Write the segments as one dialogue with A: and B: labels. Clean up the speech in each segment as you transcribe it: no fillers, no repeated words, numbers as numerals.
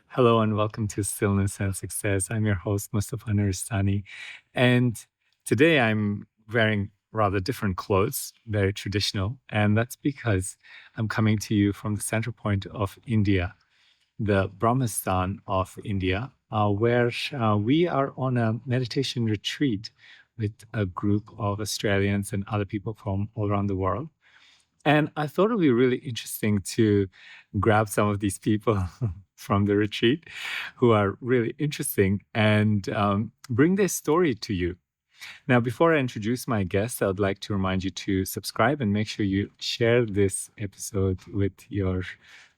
A: Hello and welcome to Stillness and Success. I'm your host, Mustafa Nuristani. And today I'm wearing rather different clothes, very traditional. And that's because I'm coming to you from the center point of India, the Brahmistan of India, where we are on a meditation retreat with a group of Australians and other people from all around the world. And I thought it would be really interesting to grab some of these people from the retreat who are really interesting and bring their story to you. Now, before I introduce my guests, I would like to remind you to subscribe and make sure you share this episode with your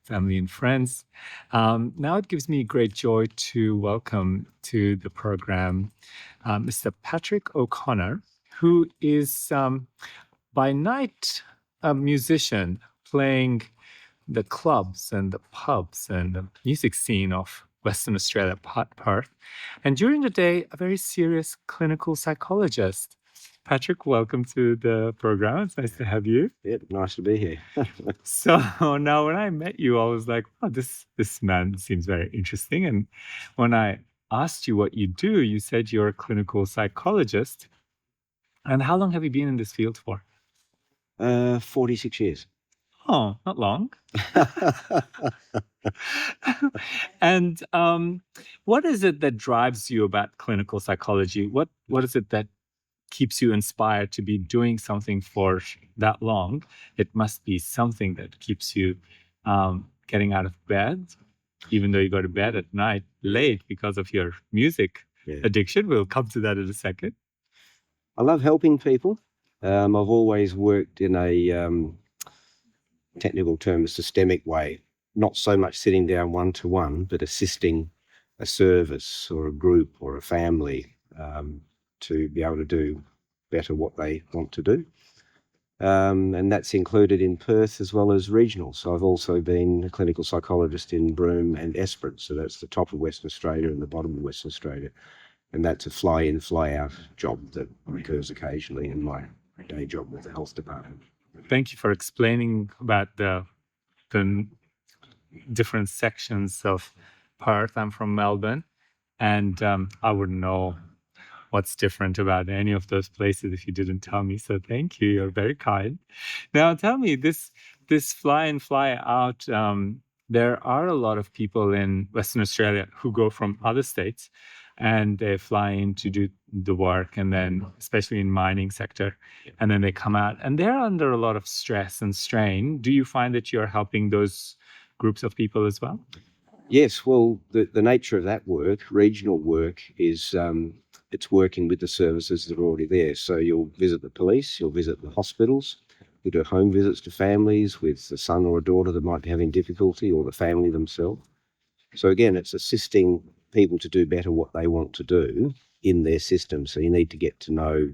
A: family and friends. Now, it gives me great joy to welcome to the program Mr. Patrick O'Connor, who is by night a musician playing the clubs and the pubs and the music scene of Western Australia, Perth. And during the day, a very serious clinical psychologist. Patrick, welcome to the program. It's nice to have you.
B: Yeah, nice to be here.
A: So now when I met you, I was like, oh, this man seems very interesting. And when I asked you what you do, you said you're a clinical psychologist. And how long have you been in this field for?
B: 46 years.
A: Oh, not long. And what is it that drives you about clinical psychology? What is it that keeps you inspired to be doing something for that long? It must be something that keeps you getting out of bed, even though you go to bed at night late because of your music addiction. We'll come to that in a second.
B: I love helping people. I've always worked in a technical term, a systemic way, not so much sitting down one-to-one, but assisting a service or a group or a family to be able to do better what they want to do. And that's included in Perth as well as regional. So I've also been a clinical psychologist in Broome and Esperance. So that's the top of Western Australia and the bottom of Western Australia. And that's a fly-in, fly-out job that occurs occasionally in my day job with the health department.
A: Thank you for explaining about the different sections of Perth. I'm from Melbourne, and I wouldn't know what's different about any of those places if you didn't tell me. So thank you. You're very kind. Now tell me, this fly in, fly out, there are a lot of people in Western Australia who go from other states and they fly in to do the work, and then especially in mining sector, and then they come out and they're under a lot of stress and strain. Do you find that you're helping those groups of people as well?
B: Yes, well, the nature of that work, regional work, is it's working with the services that are already there. So you'll visit the police, you'll visit the hospitals, you do home visits to families with a son or a daughter that might be having difficulty, or the family themselves. So again, it's assisting people to do better what they want to do in their system. So you need to get to know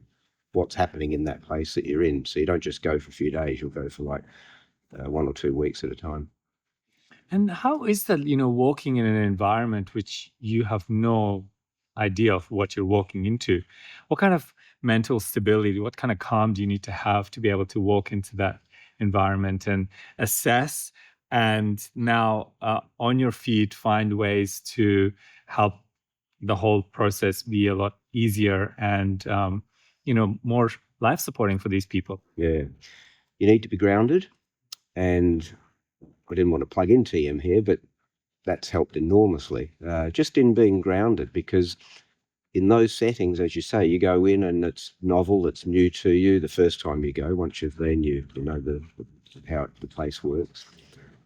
B: what's happening in that place that you're in. So you don't just go for a few days, you'll go for like 1 or 2 weeks at a time.
A: And how is that, walking in an environment which you have no idea of what you're walking into? What kind of mental stability, what kind of calm do you need to have to be able to walk into that environment and assess, and now on your feet find ways to help the whole process be a lot easier and more life supporting for these people?
B: Yeah, you need to be grounded, and I didn't want to plug in TM here, but that's helped enormously, just in being grounded, because in those settings, as you say, you go in and it's novel, it's new to you the first time you go. Once you've been, you know how the place works.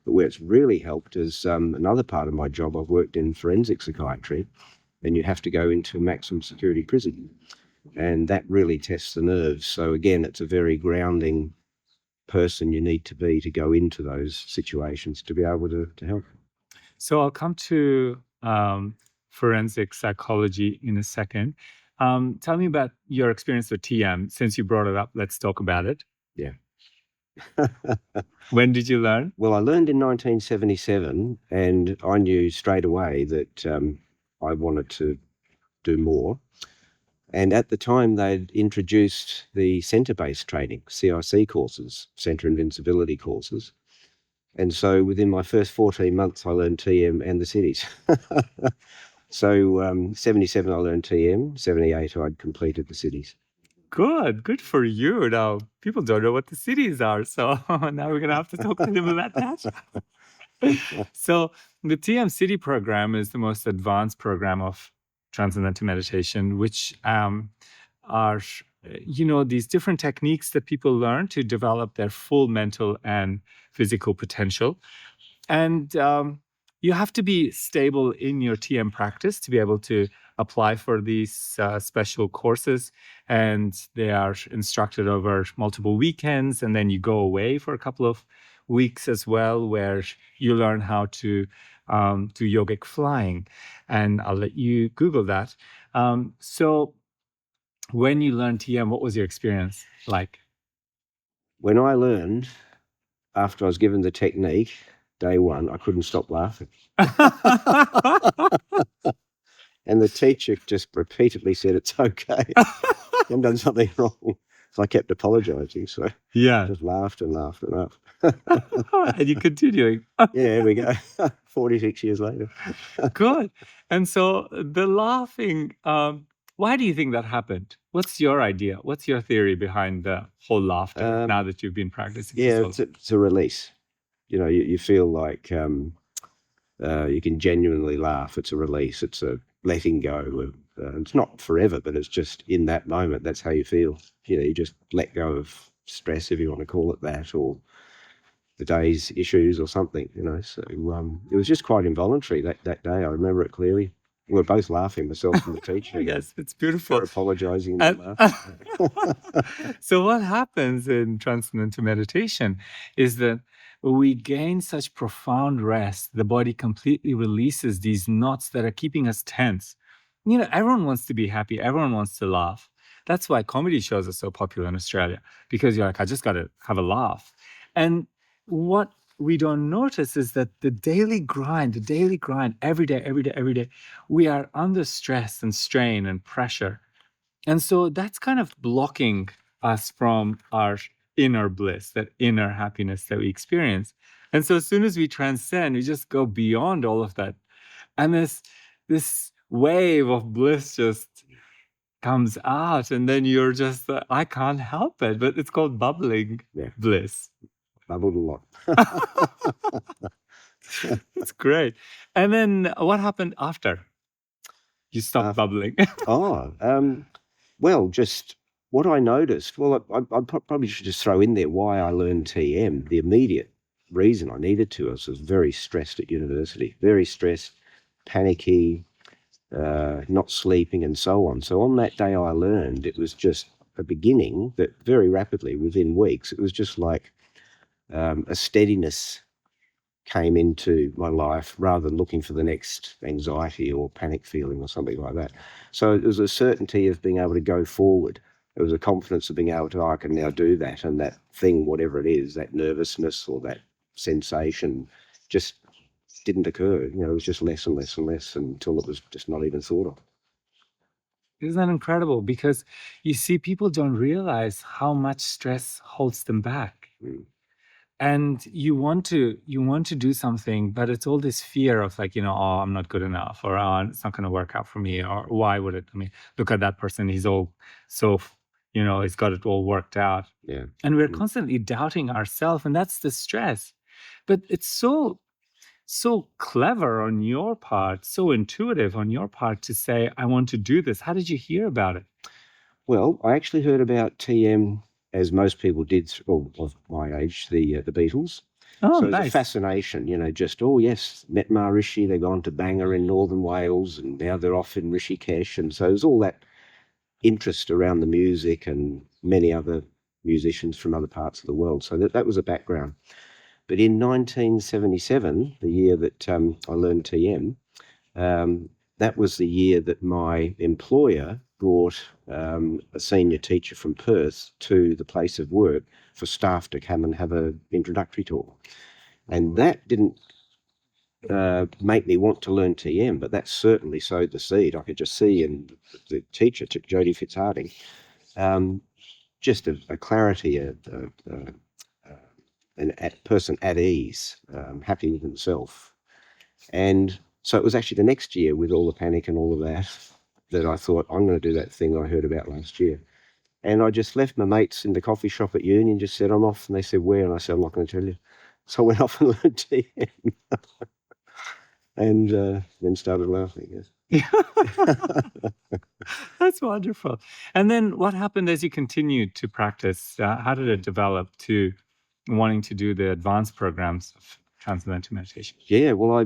B: But where it's really helped is another part of my job. I've worked in forensic psychiatry, and you have to go into a maximum security prison, and that really tests the nerves. So again, it's a very grounding person you need to be to go into those situations to be able to help.
A: So I'll come to forensic psychology in a second. Tell me about your experience with TM. Since you brought it up, let's talk about it.
B: Yeah.
A: When did you learn?
B: Well, I learned in 1977, and I knew straight away that I wanted to do more. And at the time, they'd introduced the centre-based training, CIC courses, centre invincibility courses. And so within my first 14 months, I learned TM and the cities. So 77, I learned TM. 78, I'd completed the cities.
A: Good for you. Now, people don't know what the cities are, so now we're going to have to talk to them about that. So the TM City program is the most advanced program of Transcendental Meditation, which are, these different techniques that people learn to develop their full mental and physical potential. And you have to be stable in your TM practice to be able to apply for these special courses. And they are instructed over multiple weekends. And then you go away for a couple of weeks as well, where you learn how to do yogic flying. And I'll let you Google that. So when you learned TM, what was your experience like?
B: When I learned, after I was given the technique, day one, I couldn't stop laughing. And the teacher just repeatedly said, it's okay. You haven't done something wrong. So I kept apologizing. So
A: Yeah.
B: just laughed and laughed and laughed.
A: And you're continuing.
B: Yeah, here we go. 46 years later.
A: Good. And so the laughing, why do you think that happened? What's your idea? What's your theory behind the whole laughter now that you've been practicing?
B: Yeah, it's a release. You feel like you can genuinely laugh. It's a release. It's a letting go. It's not forever, but it's just in that moment. That's how you feel. You just let go of stress, if you want to call it that, or the day's issues or something. So it was just quite involuntary that day. I remember it clearly. We were both laughing, myself and the teacher.
A: Yes, it's beautiful.
B: Apologizing and laughing.
A: So what happens in Transcendental Meditation is that we gain such profound rest. The body completely releases these knots that are keeping us tense. Everyone wants to be happy. Everyone wants to laugh. That's why comedy shows are so popular in Australia, because you're like, I just got to have a laugh. And what we don't notice is that the daily grind, every day, we are under stress and strain and pressure. And so that's kind of blocking us from our inner bliss, that inner happiness that we experience. And so as soon as we transcend, we just go beyond all of that. And this wave of bliss just comes out, and then you're just, I can't help it, but it's called bubbling bliss.
B: Bubbled a lot.
A: That's great. And then what happened after you stopped bubbling?
B: Well, just what I noticed. Well, I probably should just throw in there why I learned TM. The immediate reason I needed to. I was very stressed at university, very stressed, panicky, not sleeping, and so on. So on that day I learned, it was just a beginning that very rapidly, within weeks, it was just like a steadiness came into my life rather than looking for the next anxiety or panic feeling or something like that. So it was a certainty of being able to go forward. It was a confidence of being able to, I can now do that, and that thing, whatever it is, that nervousness or that sensation just didn't occur. It was just less and less and less until it was just not even thought of.
A: Isn't that incredible? Because you see, people don't realize how much stress holds them back. And you want to do something, but it's all this fear of like, oh, I'm not good enough, or oh, it's not going to work out for me, or why would it? I mean, look at that person. He's all so, he's got it all worked out.
B: Yeah.
A: And we're constantly doubting ourselves, and that's the stress. But it's so clever on your part, so intuitive on your part to say, I want to do this. How did you hear about it?
B: Well, I actually heard about TM, as most people did, of my age, the Beatles.
A: Oh,
B: so
A: nice.
B: It's a fascination, just, oh, yes, met Maharishi, they've gone to Bangor in northern Wales, and now they're off in Rishikesh. And so there's all that interest around the music and many other musicians from other parts of the world. So that was a background. But in 1977, the year that I learned TM, that was the year that my employer brought a senior teacher from Perth to the place of work for staff to come and have an introductory talk. And that didn't make me want to learn TM, but that certainly sowed the seed. I could just see in the teacher, Jodie Fitzharding, just a clarity, person at ease, happy with himself. And so it was actually the next year, with all the panic and all of that, that I thought, I'm going to do that thing I heard about last year. And I just left my mates in the coffee shop at uni and just said, I'm off. And they said, where? And I said, I'm not going to tell you. So I went off and learned TM and then started laughing. Yes.
A: That's wonderful. And then what happened as you continued to practice? How did it develop to wanting to do the advanced programs of Transcendental Meditation?
B: Yeah, well,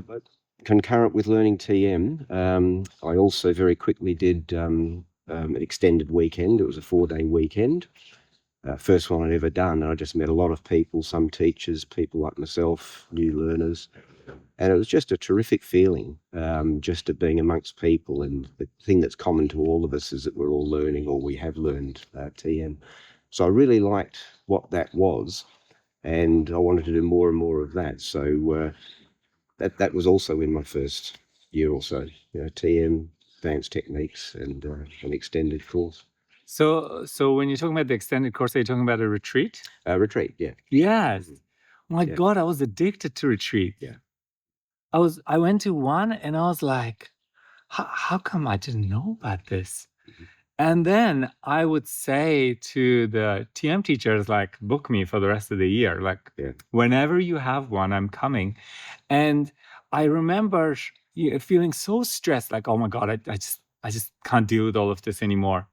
B: concurrent with learning TM, I also very quickly did an extended weekend. It was a 4-day weekend. First one I'd ever done. And I just met a lot of people, some teachers, people like myself, new learners. And it was just a terrific feeling, just of being amongst people. And the thing that's common to all of us is that we're all learning, or we have learned TM. So I really liked what that was, and I wanted to do more and more of that. So that was also in my first year or so, TM, advanced techniques, and an extended course.
A: So when you're talking about the extended course, are you talking about a retreat?
B: A retreat, yeah.
A: Yes. My God, I was addicted to retreat.
B: Yeah.
A: I went to one and I was like, how come I didn't know about this?
B: Mhm.
A: And then I would say to the TM teachers, like, book me for the rest of the year. Like, whenever you have one, I'm coming. And I remember feeling so stressed, like, oh my God, I just can't deal with all of this anymore.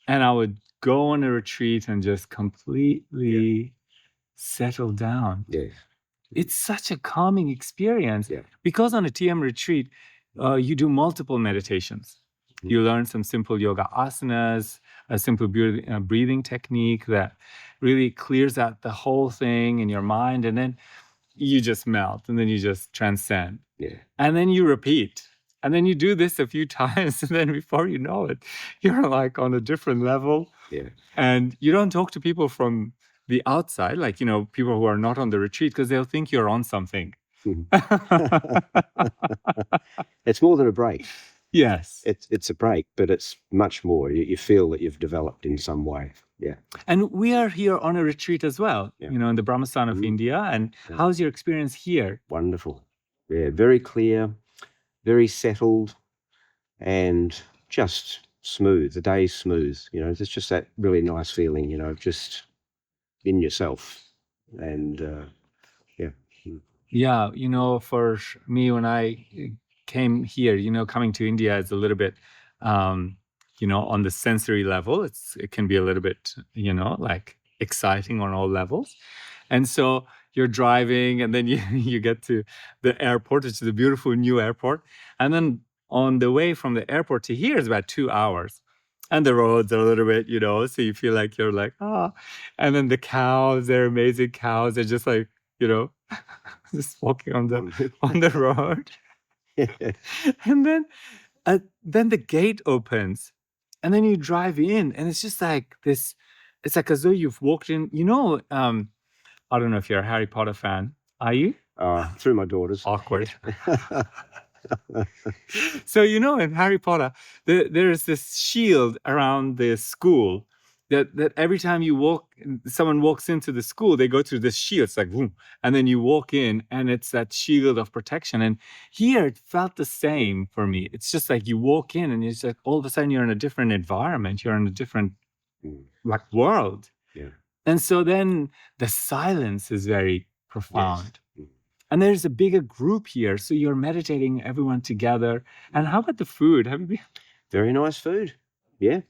A: And I would go on a retreat and just completely settle down.
B: Yeah.
A: It's such a calming experience.
B: Yeah.
A: Because on a TM retreat, you do multiple meditations.
B: Mhm.
A: You learn some simple yoga asanas, a simple breathing technique that really clears out the whole thing in your mind. And then you just melt, and then you just transcend.
B: Yeah.
A: And then you repeat. And then you do this a few times, and then before you know it, you're like on a different level.
B: Yeah.
A: And you don't talk to people from the outside, like, people who are not on the retreat, because they'll think you're on something.
B: It's more than a break.
A: Yes.
B: It's a break, but it's much more. You feel that you've developed in some way. Yeah.
A: And we are here on a retreat as well,
B: Yeah.
A: in the Brahmastan of India. And how's your experience here?
B: Wonderful. Yeah, very clear, very settled, and just smooth. The day's smooth. There's just that really nice feeling, just in yourself. And yeah.
A: Yeah, for me, when I came here, coming to India is a little bit, on the sensory level. It can be a little bit, like exciting on all levels. And so you're driving, and then you get to the airport, which is a beautiful new airport. And then on the way from the airport to here is about 2 hours. And the roads are a little bit, so you feel like you're like, And then the cows, they're amazing cows. They're just like, just walking on the road. And then the gate opens, and then you drive in, and it's just like this. It's like as though you've walked in. I don't know if you're a Harry Potter fan. Are you?
B: Through my daughters.
A: Awkward. So in Harry Potter, there is this shield around the school. That every time someone walks into the school, they go through this shield. It's like, boom, and then you walk in, and it's that shield of protection. And here, it felt the same for me. It's just like you walk in, and it's like all of a sudden you're in a different environment. You're in a different world.
B: Yeah.
A: And so then the silence is very profound.
B: Yes.
A: And there's a bigger group here, so you're meditating everyone together. And how about the food? Have you been?
B: Very nice food. Yeah.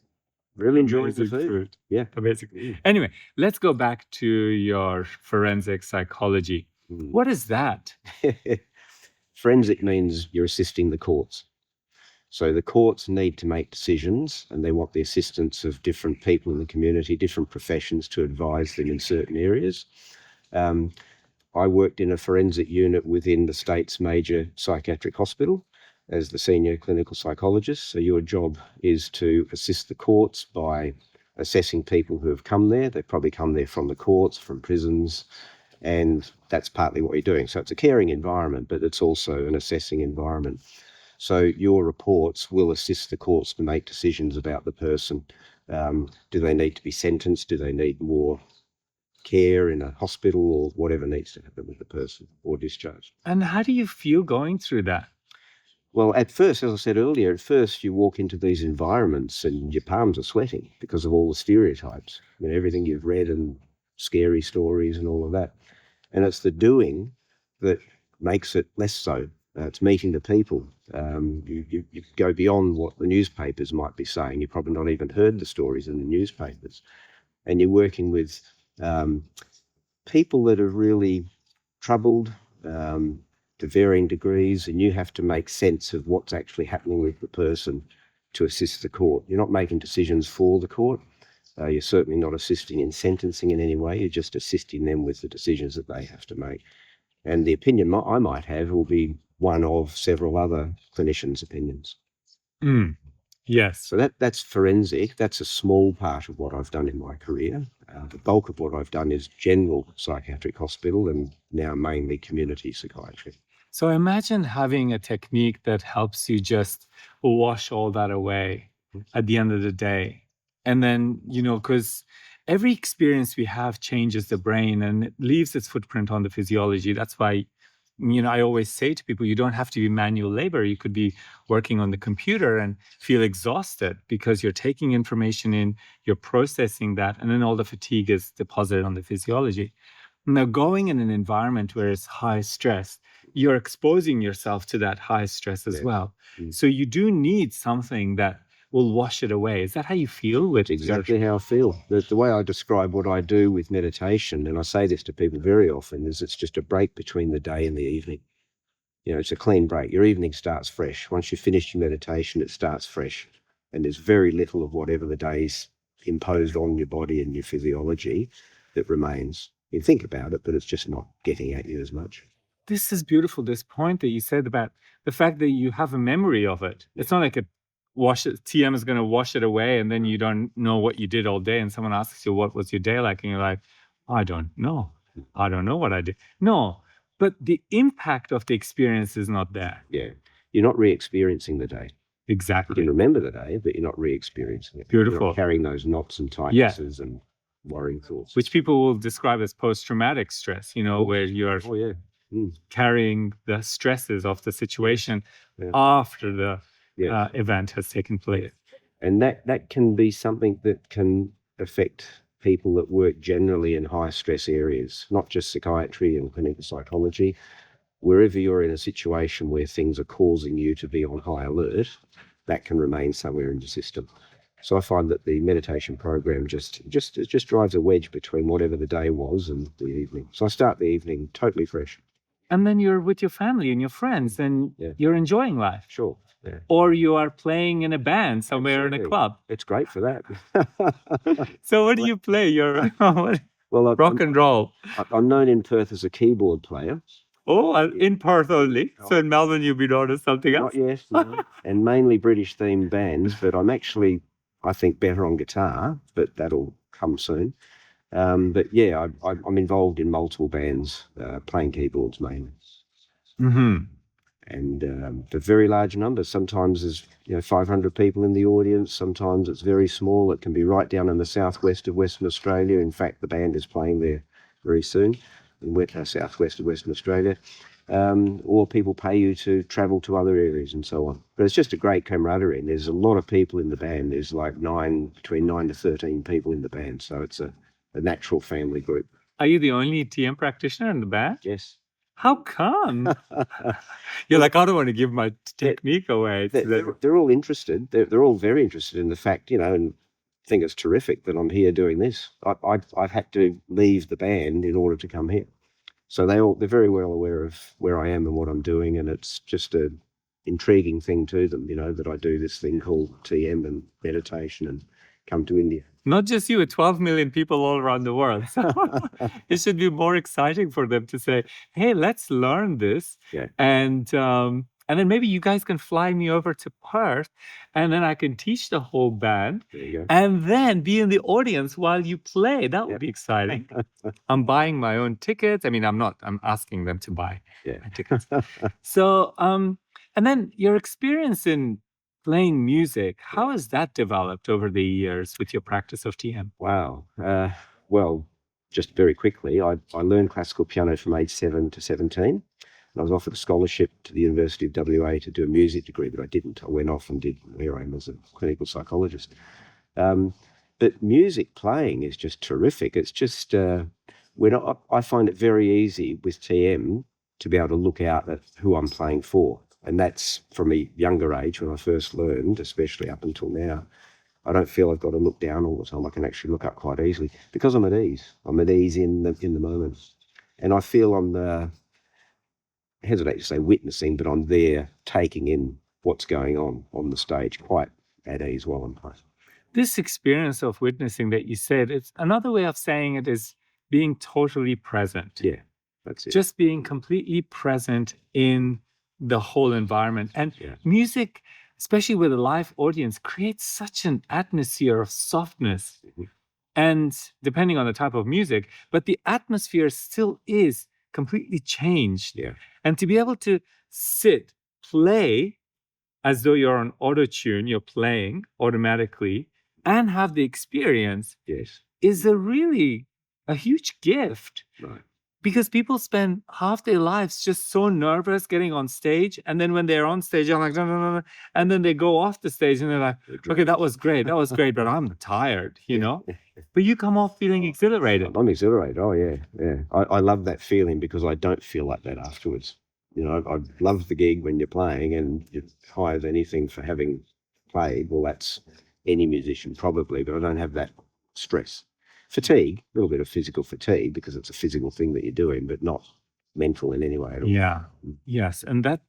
B: Really enjoyed the food. Yeah.
A: Basically. Anyway, let's go back to your forensic psychology. What is that?
B: Forensic means you're assisting the courts. So the courts need to make decisions, and they want the assistance of different people in the community, different professions, to advise them in certain areas. I worked in a forensic unit within the state's major psychiatric hospital as the senior clinical psychologist. So your job is to assist the courts by assessing people who have come there. They've probably come there from the courts, from prisons, and that's partly what you're doing. So it's a caring environment, but it's also an assessing environment. So your reports will assist the courts to make decisions about the person. Do they need to be sentenced? Do they need more care in a hospital or whatever needs to happen with the person or discharged.
A: And how do you feel going through that?
B: Well, at first, as I said earlier, at first you walk into these environments and your palms are sweating because of all the stereotypes, everything you've read and scary stories and all of that. And it's the doing that makes it less so. It's meeting the people. You go beyond what the newspapers might be saying. You've probably not even heard the stories in the newspapers. And you're working with people that are really troubled, to varying degrees, and you have to make sense of what's actually happening with the person to assist the court. You're not making decisions for the court. You're certainly not assisting in sentencing in any way. You're just assisting them with the decisions that they have to make. And the opinion I might have will be one of several other clinicians' opinions.
A: Yes.
B: So that's forensic. That's a small part of what I've done in my career. The bulk of what I've done is general psychiatric hospital and now mainly community psychiatry.
A: So imagine having a technique that helps you just wash all that away at the end of the day. And then, because every experience we have changes the brain and it leaves its footprint on the physiology. That's why, I always say to people, you don't have to be manual labor. You could be working on the computer and feel exhausted because you're taking information in, you're processing that, and then all the fatigue is deposited on the physiology. Now, going in an environment where it's high stress, you're exposing yourself to that high stress as well. So you do need something that will wash it away. Is that how you feel with
B: exactly how I feel? The way I describe what I do with meditation, and I say this to people very often, is it's just a break between the day and the evening. It's a clean break. Your evening starts fresh. Once you've finished your meditation, it starts fresh. And there's very little of whatever the day's imposed on your body and your physiology that remains. You think about it, but it's just not getting at you as much.
A: This is beautiful, this point that you said about the fact that you have a memory of it. It's not like TM is going to wash it away and then you don't know what you did all day and someone asks you, what was your day like? And you're like, I don't know. I don't know what I did. No, but the impact of the experience is not there.
B: Yeah. You're not re-experiencing the day.
A: Exactly.
B: You can remember the day, but you're not re-experiencing it.
A: Beautiful.
B: You're not carrying those knots and tightnesses and worrying thoughts.
A: Which people will describe as post-traumatic stress, where you're carrying the stresses of the situation after the event has taken place.
B: And that can be something that can affect people that work generally in high stress areas, not just psychiatry and clinical psychology. Wherever you're in a situation where things are causing you to be on high alert, that can remain somewhere in your system. So I find that the meditation program just drives a wedge between whatever the day was and the evening. So I start the evening totally fresh.
A: And then you're with your family and your friends and you're enjoying life.
B: Sure. Yeah.
A: Or you are playing in a band somewhere in a club.
B: It's great for that.
A: So what do you play? You're rock and roll.
B: I'm known in Perth as a keyboard player.
A: Oh, in Perth only. So in Melbourne you'll be known as something else?
B: Not yet, no. And mainly British themed bands, but I'm actually, I think, better on guitar, but that'll come soon. But yeah, I'm involved in multiple bands, playing keyboards mainly.
A: Mm-hmm.
B: And for very large numbers. Sometimes there's 500 people in the audience. Sometimes it's very small. It can be right down in the southwest of Western Australia. In fact, the band is playing there very soon in southwest of Western Australia. Or people pay you to travel to other areas and so on. But it's just a great camaraderie. And there's a lot of people in the band. There's like between 9 to 13 people in the band. So it's a natural family group.
A: Are you the only TM practitioner in the band?
B: Yes.
A: How come? You're like, I don't want to give my technique away.
B: They're all interested. They're all very interested in the fact, and think it's terrific that I'm here doing this. I've had to leave the band in order to come here. So they're very well aware of where I am and what I'm doing, and it's just a intriguing thing to them, that I do this thing called TM and meditation and come to India.
A: Not just you, 12 million people all around the world. So it should be more exciting for them to say, hey, let's learn this.
B: Yeah.
A: And then maybe you guys can fly me over to Perth and then I can teach the whole band.
B: There you go.
A: And then be in the audience while you play. That would be exciting. I'm buying my own tickets. I'm asking them to buy my tickets. So, and then your experience in playing music, how has that developed over the years with your practice of TM?
B: Wow. Well, just very quickly, I learned classical piano from age 7 to 17. And I was offered a scholarship to the University of WA to do a music degree, but I didn't. I went off and did where I am as a clinical psychologist. But music playing is just terrific. It's just, I find it very easy with TM to be able to look out at who I'm playing for. And that's from a younger age when I first learned, especially up until now. I don't feel I've got to look down all the time. I can actually look up quite easily because I'm at ease. I'm at ease in the moment. And I feel I'm I hesitate to say witnessing, but I'm there taking in what's going on the stage quite at ease while I'm playing.
A: This experience of witnessing that you said, it's another way of saying it is being totally present.
B: Yeah, that's it.
A: Just being completely present in the whole environment. And music, especially with a live audience, creates such an atmosphere of softness. Mm-hmm. And depending on the type of music, but the atmosphere still is completely changed.
B: Yeah.
A: And to be able to sit, play as though you're on auto tune, you're playing automatically, and have the experience is a huge gift.
B: Right.
A: Because people spend half their lives just so nervous getting on stage. And then when they're on stage, they're like, no. And then they go off the stage and they're like, okay, that was great, but I'm tired, you know? But you come off feeling exhilarated.
B: I'm exhilarated. Oh, yeah. I love that feeling because I don't feel like that afterwards. You know, I love the gig when you're playing and you're high as anything for having played. Well, that's any musician probably, but I don't have that stress. Fatigue, a little bit of physical fatigue because it's a physical thing that you're doing, but not mental in any way at all.
A: Yeah. Yes. And that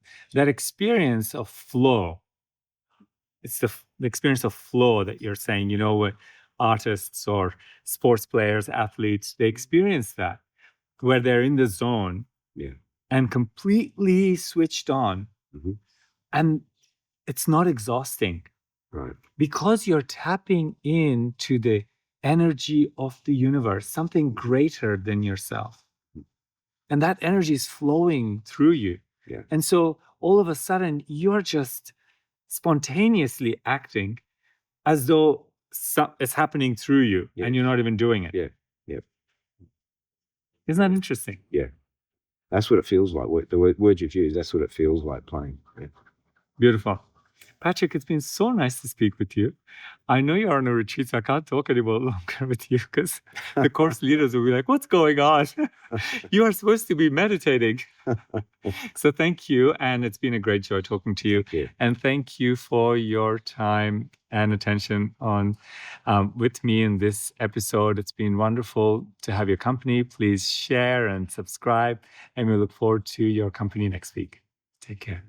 A: experience of flow, it's the experience of flow that you're saying, you know, with artists or sports players, athletes, they experience that where they're in the zone and completely switched on. Mm-hmm. And it's not exhausting.
B: Right.
A: Because you're tapping into the energy of the universe, something greater than yourself. And that energy is flowing through you.
B: Yeah.
A: And so all of a sudden, you're just spontaneously acting as though it's happening through you and you're not even doing it.
B: Yeah.
A: Isn't that interesting?
B: Yeah. That's what it feels like. The words you've used, that's what it feels like playing. Yeah.
A: Beautiful. Patrick, it's been so nice to speak with you. I know you're on a retreat, so I can't talk anymore longer with you because the course leaders will be like, what's going on? You are supposed to be meditating. So thank you. And it's been a great joy talking to you. And thank you for your time and attention on with me in this episode. It's been wonderful to have your company. Please share and subscribe. And we look forward to your company next week. Take care.